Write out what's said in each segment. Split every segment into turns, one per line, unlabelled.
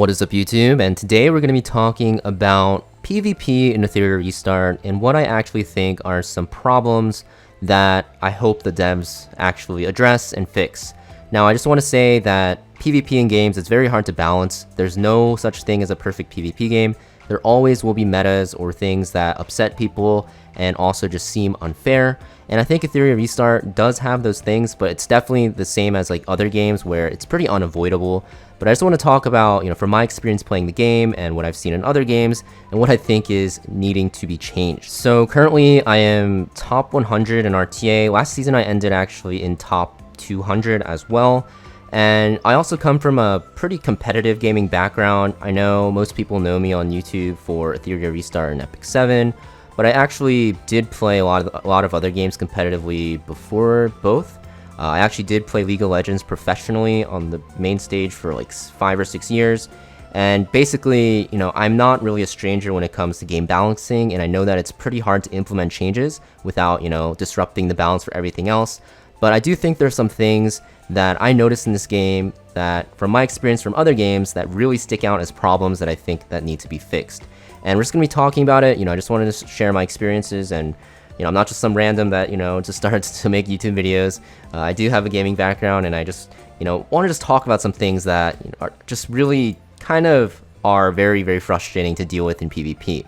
What is up, YouTube? And today we're going to be talking about PvP in Etheria Restart and what I actually think are some problems that I hope the devs actually address and fix. Now, I just want to say that PvP in games is very hard to balance. There's no such thing as a perfect PvP game. There always will be metas or things that upset people and also just seem unfair. And I think Etheria Restart does have those things, but it's definitely the same as like other games where it's pretty unavoidable. But I just want to talk about, from my experience playing the game and what I've seen in other games and what I think is needing to be changed. So currently I am top 100 in RTA. Last season I ended actually in top 200 as well. And I also come from a pretty competitive gaming background. I know most people know me on YouTube for Etheria Restart and Epic 7, but I actually did play a lot of other games competitively before both. I actually did play League of Legends professionally on the main stage for like 5 or 6 years. And basically, I'm not really a stranger when it comes to game balancing, and I know that it's pretty hard to implement changes without, disrupting the balance for everything else. But I do think there's some things that I noticed in this game that, from my experience from other games, that really stick out as problems that I think that need to be fixed. And we're just going to be talking about it. I just wanted to share my experiences, and I'm not just some random that, just starts to make YouTube videos. I do have a gaming background, and I just, want to just talk about some things that are just really kind of are very, very frustrating to deal with in PvP.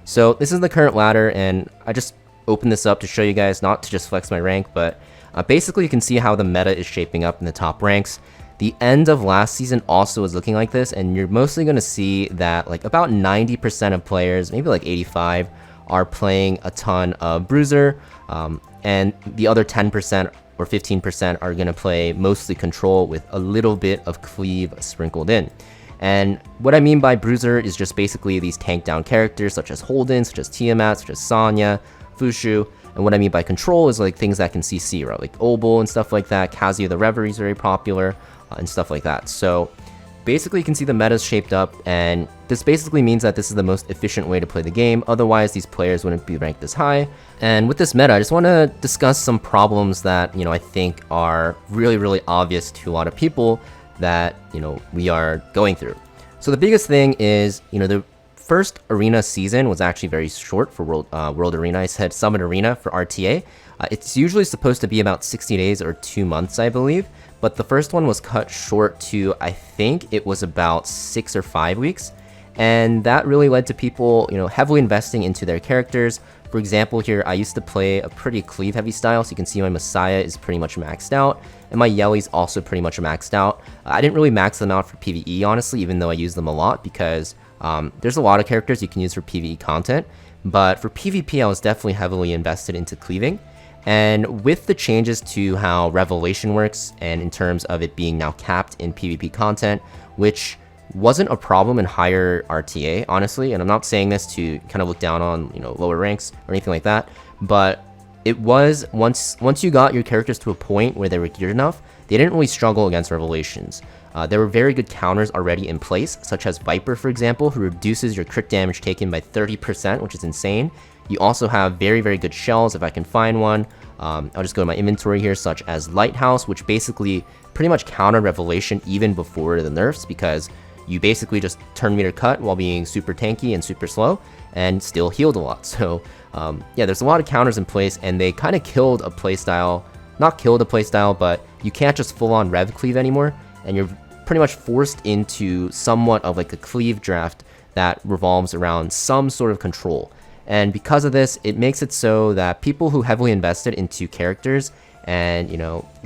So this is the current ladder, and I just opened this up to show you guys, not to just flex my rank, but basically you can see how the meta is shaping up in the top ranks. The end of last season also is looking like this, and you're mostly going to see that like about 90% of players, maybe like 85, are playing a ton of Bruiser, and the other 10% or 15% are going to play mostly Control with a little bit of Cleave sprinkled in. And what I mean by Bruiser is just basically these tank down characters such as Holden, such as Tiamat, such as Sonya, Fushu. And what I mean by Control is like things that can see Zero, like Obol and stuff like that. Kazuya the Reverie is very popular, and stuff like that. So basically you can see the meta's shaped up, and this basically means that this is the most efficient way to play the game. Otherwise these players wouldn't be ranked this high. And with this meta, I just want to discuss some problems that I think are really, really obvious to a lot of people that we are going through. So the biggest thing is the first arena season was actually very short for World Arena. I said Summit Arena for RTA. It's usually supposed to be about 60 days or 2 months, I believe. But the first one was cut short to, I think it was about 6 or 5 weeks. And that really led to people, heavily investing into their characters. For example, here, I used to play a pretty cleave heavy style. So you can see my Messiah is pretty much maxed out. And my Yeli's also pretty much maxed out. I didn't really max them out for PvE, honestly, even though I use them a lot, because there's a lot of characters you can use for PvE content. But for PvP, I was definitely heavily invested into cleaving. And with the changes to how Revelation works, and in terms of it being now capped in PvP content, which wasn't a problem in higher RTA, honestly, and I'm not saying this to kind of look down on, lower ranks or anything like that, but it was, once you got your characters to a point where they were geared enough, they didn't really struggle against Revelations. There were very good counters already in place, such as Viper, for example, who reduces your crit damage taken by 30%, which is insane. You also have very, very good shells, if I can find one. I'll just go to my inventory here, such as Lighthouse, which basically pretty much countered Revelation even before the nerfs, because you basically just turn meter cut while being super tanky and super slow, and still healed a lot. So yeah, there's a lot of counters in place, and they kind of killed a playstyle. Not killed a playstyle, but you can't just full-on Rev Cleave anymore, and you're pretty much forced into somewhat of like a cleave draft that revolves around some sort of control. And because of this, it makes it so that people who heavily invested into characters and,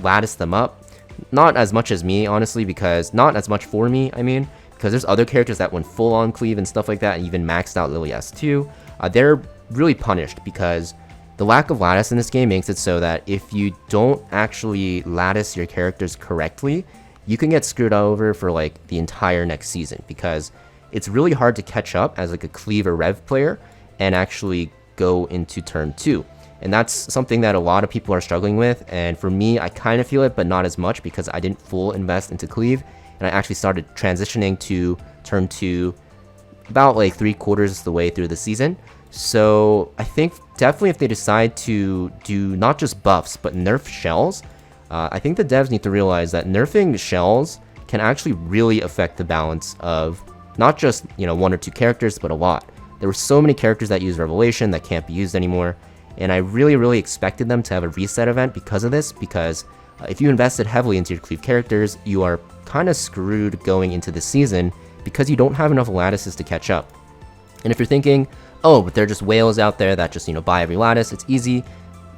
lattice them up, not as much as me, honestly, because not as much for me, because there's other characters that went full on cleave and stuff like that, and even maxed out Lily S2, they're really punished because the lack of lattice in this game makes it so that if you don't actually lattice your characters correctly, you can get screwed over for like the entire next season, because it's really hard to catch up as like a cleave or rev player and actually go into turn 2. And that's something that a lot of people are struggling with, and for me, I kind of feel it, but not as much, because I didn't full invest into cleave, and I actually started transitioning to turn 2 about like 3/4 the way through the season. So I think definitely if they decide to do not just buffs, but nerf shells, I think the devs need to realize that nerfing shells can actually really affect the balance of not just, you know, 1 or 2 characters, but a lot. There were so many characters that use Revelation that can't be used anymore, and I really expected them to have a reset event because of this, because if you invested heavily into your cleave characters, you are kind of screwed going into the season because you don't have enough lattices to catch up. And if you're thinking, oh, but they're just whales out there that just, you know, buy every lattice, it's easy,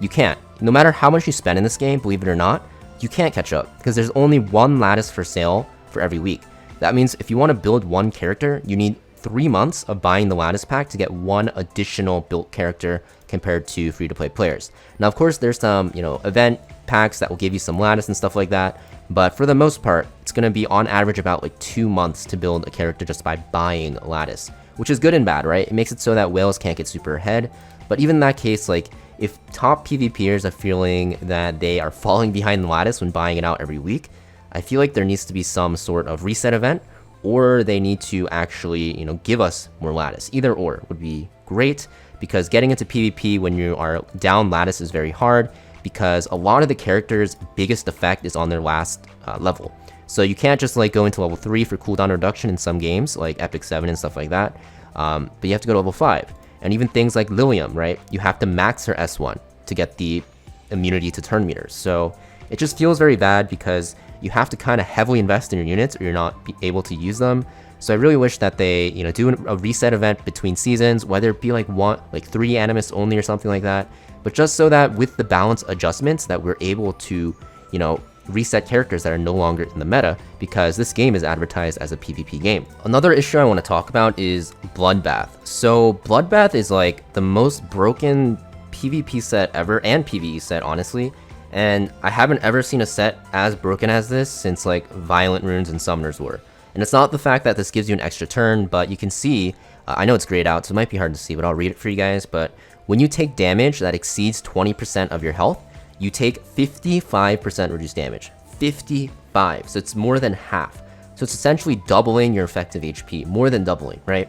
you can't. No matter how much you spend in this game, believe it or not, you can't catch up because there's only 1 lattice for sale for every week. That means if you want to build 1 character, you need 3 months of buying the lattice pack to get 1 additional built character compared to free-to-play players. Now, of course, there's some, you know, event packs that will give you some lattice and stuff like that, but for the most part, it's going to be on average about like 2 months to build a character just by buying lattice, which is good and bad, right? It makes it so that whales can't get super ahead, but even in that case, like, if top PvPers are feeling that they are falling behind the lattice when buying it out every week, I feel like there needs to be some sort of reset event, or they need to actually, you know, give us more lattice. Either or would be great, because getting into PvP when you are down lattice is very hard, because a lot of the characters' biggest effect is on their last level. So you can't just like go into level 3 for cooldown reduction in some games, like Epic 7 and stuff like that, but you have to go to level 5. And even things like Lilium, right? You have to max her S1 to get the immunity to turn meters. So it just feels very bad because you have to kind of heavily invest in your units or you're not able to use them. So I really wish that they, you know, do a reset event between seasons, whether it be like 3 animus only or something like that, but just so that with the balance adjustments that we're able to, you know, reset characters that are no longer in the meta, because this game is advertised as a PvP game. Another issue I want to talk about is Bloodbath. So Bloodbath is like the most broken PvP set ever, and PvE set, honestly. And I haven't ever seen a set as broken as this since like Violent Runes and Summoners were. And it's not the fact that this gives you an extra turn, but you can see, I know it's grayed out, so it might be hard to see, but I'll read it for you guys. But when you take damage that exceeds 20% of your health, you take 55% reduced damage. 55, so it's more than half. So it's essentially doubling your effective HP, more than doubling, right?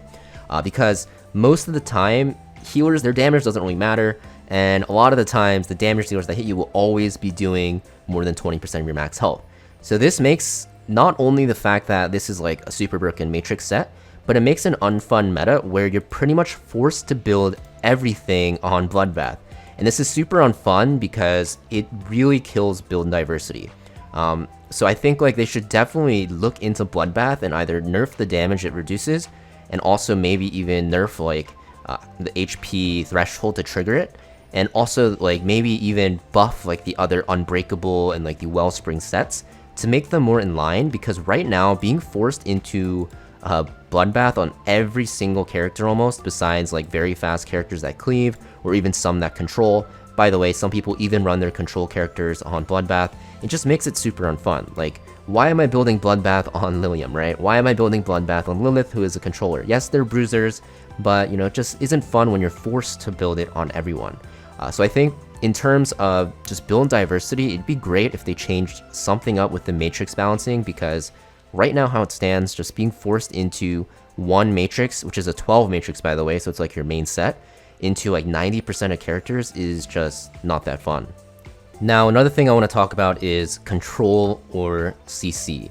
Because most of the time, healers, their damage doesn't really matter, and a lot of the times, the damage dealers that hit you will always be doing more than 20% of your max health. So this makes not only the fact that this is like a super broken matrix set, but it makes an unfun meta where you're pretty much forced to build everything on Bloodbath. And this is super unfun because it really kills build diversity. So I think like they should definitely look into Bloodbath and either nerf the damage it reduces, and also maybe even nerf like the HP threshold to trigger it, and also like maybe even buff like the other Unbreakable and like the Wellspring sets to make them more in line, because right now being forced into Bloodbath on every single character almost, besides like very fast characters that cleave or even some that control. By the way, some people even run their control characters on Bloodbath. It just makes it super unfun. Like, why am I building Bloodbath on Lilium, right? Why am I building Bloodbath on Lilith, who is a controller? Yes, they're bruisers, but you know, it just isn't fun when you're forced to build it on everyone. So I think in terms of just build diversity, it'd be great if they changed something up with the matrix balancing, because right now how it stands, just being forced into one matrix, which is a 12 matrix by the way, so it's like your main set, into like 90% of characters is just not that fun. Now another thing I want to talk about is control or CC.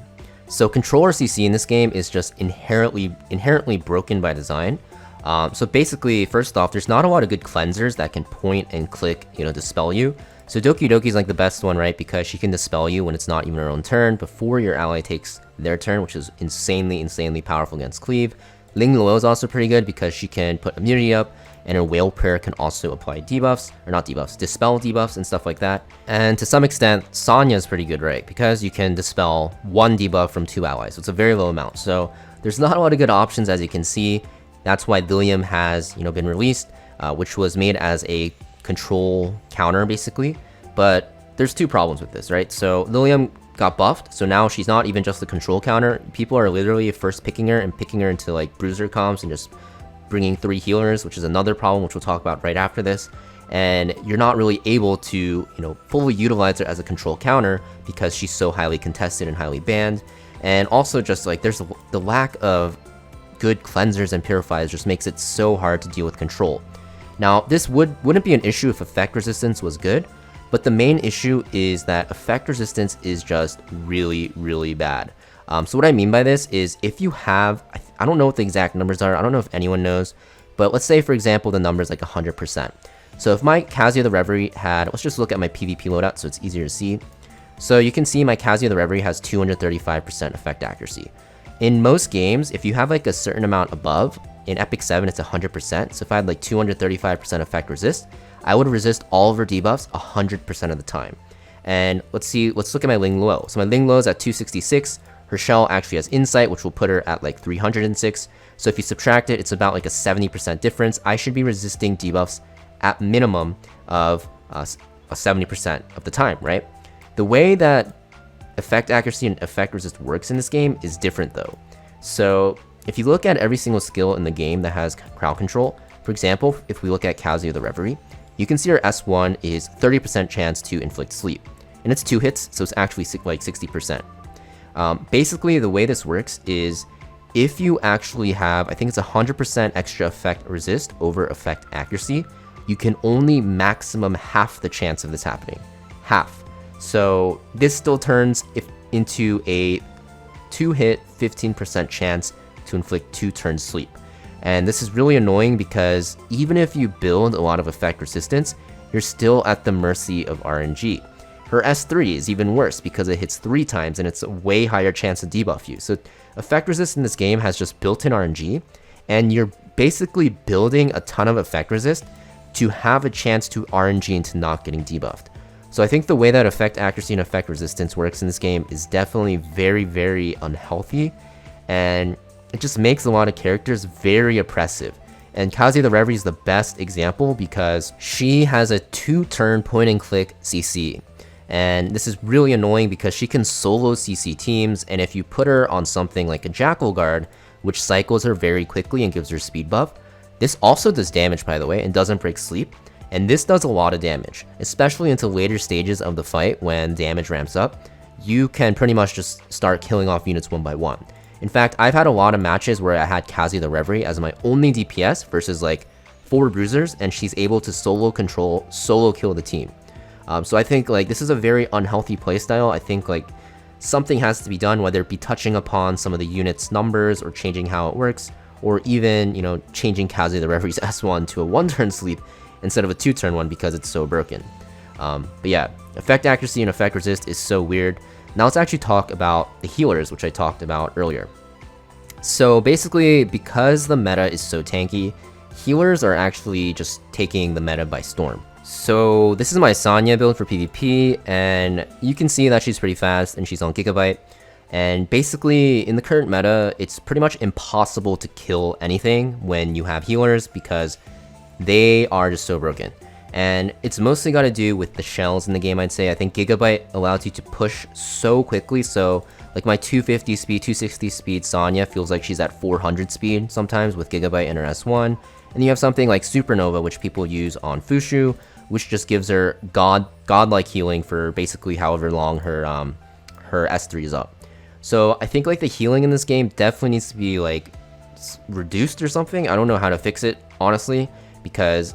So control or CC in this game is just inherently broken by design. So basically, first off, there's not a lot of good cleansers that can point and click, you know, dispel you. So Doki Doki is like the best one, right? Because she can dispel you when it's not even her own turn before your ally takes their turn, which is insanely powerful against cleave. Ling Luo is also pretty good because she can put immunity up, and her Whale Prayer can also apply debuffs, or not debuffs, dispel debuffs and stuff like that. And to some extent, Sonya is pretty good, right? Because you can dispel 1 debuff from 2 allies, so it's a very low amount. So there's not a lot of good options, as you can see. That's why Lilium has, you know, been released, which was made as a control counter basically. But there's 2 problems with this, right? So Lilium got buffed, so now she's not even just the control counter. People are literally first picking her into like bruiser comps and just bringing 3 healers, which is another problem, which we'll talk about right after this. And you're not really able to, you know, fully utilize her as a control counter because she's so highly contested and highly banned. And also just like there's the lack of good cleansers and purifiers just makes it so hard to deal with control. Now this wouldn't be an issue if effect resistance was good, but the main issue is that effect resistance is just really bad. So what I mean by this is if you have, I don't know what the exact numbers are, I don't know if anyone knows, but let's say for example the number is like 100%. So if my Kazuya the Reverie had, let's just look at my PvP loadout so it's easier to see. So you can see my Kazuya the Reverie has 235% effect accuracy. In most games, if you have like a certain amount above, in Epic 7 it's 100%, so if I had like 235% effect resist, I would resist all of her debuffs 100% of the time. And let's look at my Ling Luo. So my Ling Luo is at 266, her shell actually has insight, which will put her at like 306, so if you subtract it, it's about like a 70% difference. I should be resisting debuffs at minimum of 70% of the time, right? The way that effect accuracy and effect resist works in this game is different though. So if you look at every single skill in the game that has crowd control, for example, if we look at Kazuya the Reverie, you can see her S1 is 30% chance to inflict sleep. And it's 2 hits, so it's actually like 60%. Basically, the way this works is if you actually have, I think it's 100% extra effect resist over effect accuracy, you can only maximum half the chance of this happening. Half. So this still turns into a 2-hit 15% chance to inflict 2 turns sleep. And this is really annoying because even if you build a lot of effect resistance, you're still at the mercy of RNG. Her S3 is even worse because it hits 3 times and it's a way higher chance to debuff you. So effect resist in this game has just built-in RNG, and you're basically building a ton of effect resist to have a chance to RNG into not getting debuffed. So I think the way that effect accuracy and effect resistance works in this game is definitely very, very unhealthy, and it just makes a lot of characters very oppressive. And Kazuya the Reverie is the best example because she has a 2-turn point-and-click CC. And this is really annoying because she can solo CC teams, and if you put her on something like a Jackal Guard, which cycles her very quickly and gives her speed buff, this also does damage by the way and doesn't break sleep. And this does a lot of damage, especially into later stages of the fight when damage ramps up. You can pretty much just start killing off units one by one. In fact, I've had a lot of matches where I had Kazuya the Reverie as my only DPS versus like 4 bruisers, and she's able to solo kill the team. So I think like this is a very unhealthy playstyle. I think like something has to be done, whether it be touching upon some of the units' numbers or changing how it works, or even, you know, changing Kazuya the Reverie's S1 to a 1-turn sleep instead of a 2-turn one because it's so broken. But yeah, effect accuracy and effect resist is so weird. Now let's actually talk about the healers, which I talked about earlier. So basically, because the meta is so tanky, healers are actually just taking the meta by storm. So this is my Sanya build for PvP, and you can see that she's pretty fast and she's on Gigabyte. And basically, in the current meta, it's pretty much impossible to kill anything when you have healers because they are just so broken. And it's mostly got to do with the shells in the game, I'd say. I think Gigabyte allows you to push so quickly, so like my 250 speed, 260 speed Sanya feels like she's at 400 speed sometimes with Gigabyte and her S1. And you have something like Supernova, which people use on Fushu, which just gives her godlike healing for basically however long her S3 is up. So I think like the healing in this game definitely needs to be like reduced or something. I don't know how to fix it, honestly, because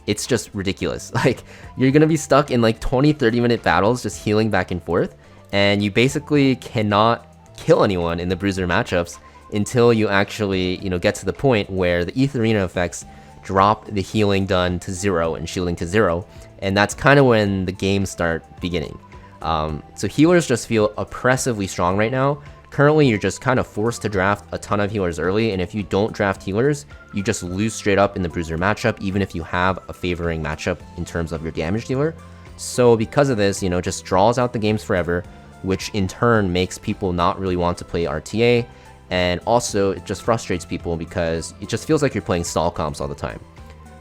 it's just ridiculous. Like, you're gonna be stuck in like 20-30 minute battles just healing back and forth, and you basically cannot kill anyone in the bruiser matchups until you actually, you know, get to the point where the Etheria effects drop the healing done to 0 and shielding to 0, and that's kind of when the games start beginning. So healers just feel oppressively strong right now. Currently, you're just kind of forced to draft a ton of healers early, and if you don't draft healers, you just lose straight up in the bruiser matchup, even if you have a favoring matchup in terms of your damage dealer. So because of this, you know, just draws out the games forever, which in turn makes people not really want to play RTA, and also it just frustrates people because it just feels like you're playing stall comps all the time.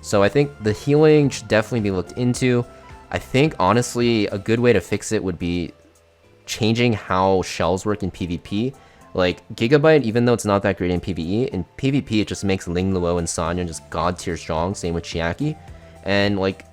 So I think the healing should definitely be looked into. I think honestly a good way to fix it would be changing how shells work in PvP. Like Gigabyte, even though it's not that great in PvE, in PvP it just makes Ling Luo and Sanya just god tier strong, same with Chiaki. And like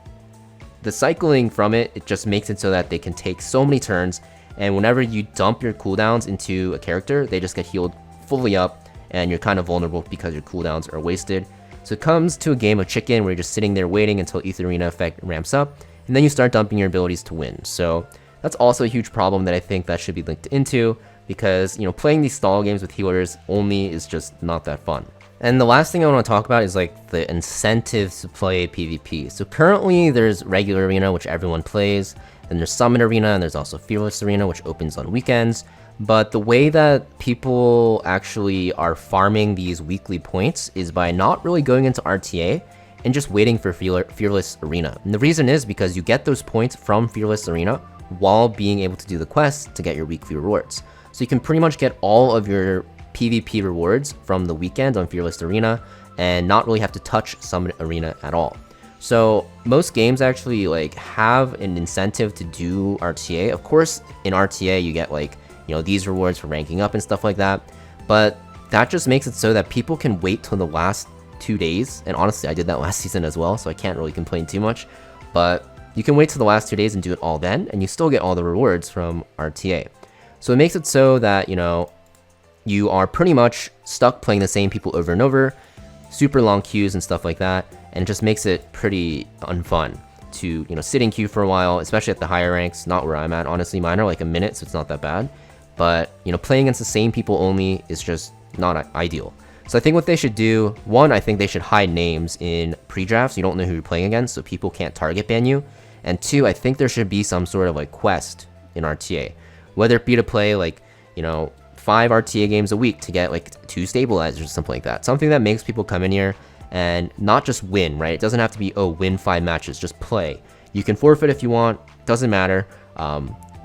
the cycling from it, it just makes it so that they can take so many turns, and whenever you dump your cooldowns into a character, they just get healed fully up, and you're kind of vulnerable because your cooldowns are wasted. So it comes to a game of chicken where you're just sitting there waiting until Etheria effect ramps up, and then you start dumping your abilities to win. So that's also a huge problem that I think that should be linked into. because, you know, playing these stall games with healers only is just not that fun. And the last thing I want to talk about is like the incentives to play PvP. So currently there's regular arena, which everyone plays, then there's summit arena, and there's also fearless arena, which opens on weekends. But the way that people actually are farming these weekly points is by not really going into RTA and just waiting for fearless arena. And the reason is because you get those points from fearless arena while being able to do the quests to get your weekly rewards. So you can pretty much get all of your PvP rewards from the weekend on fearless arena and not really have to touch summit arena at all. So most games actually like have an incentive to do RTA. Of course, in RTA you get like, you know, these rewards for ranking up and stuff like that, but that just makes it so that people can wait till the last 2 days. And honestly, I did that last season as well, so I can't really complain too much. But you can wait till the last 2 days and do it all then, and you still get all the rewards from RTA. So it makes it so that, you know, you are pretty much stuck playing the same people over and over, super long queues and stuff like that, and it just makes it pretty unfun to, you know, sit in queue for a while, especially at the higher ranks. Not where I'm at, honestly. Mine are like a minute, so it's not that bad. But, you know, playing against the same people only is just not ideal. So I think what they should do, one, I think they should hide names in pre-drafts. You don't know who you're playing against, so people can't target ban you. And two, I think there should be some sort of like quest in RTA, whether it be to play like, you know, 5 RTA games a week to get like 2 stabilizers or something like that. Something that makes people come in here and not just win, right? It doesn't have to be, oh, win 5 matches, just play. You can forfeit if you want, doesn't matter.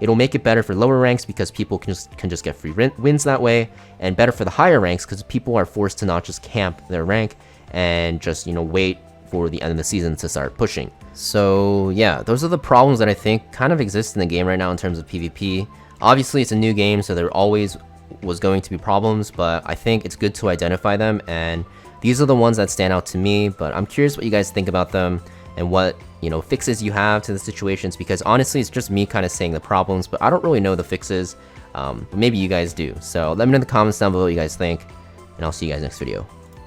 It'll make it better for lower ranks because people can just get free wins that way, and better for the higher ranks because people are forced to not just camp their rank and just, you know, wait for the end of the season to start pushing. So yeah, those are the problems that I think kind of exist in the game right now in terms of PvP. Obviously, it's a new game, so there always was going to be problems, but I think it's good to identify them, and these are the ones that stand out to me. But I'm curious what you guys think about them and what, you know, fixes you have to the situations, because honestly it's just me kind of saying the problems, but I don't really know the fixes. But maybe you guys do. So let me know in the comments down below what you guys think, and I'll see you guys next video.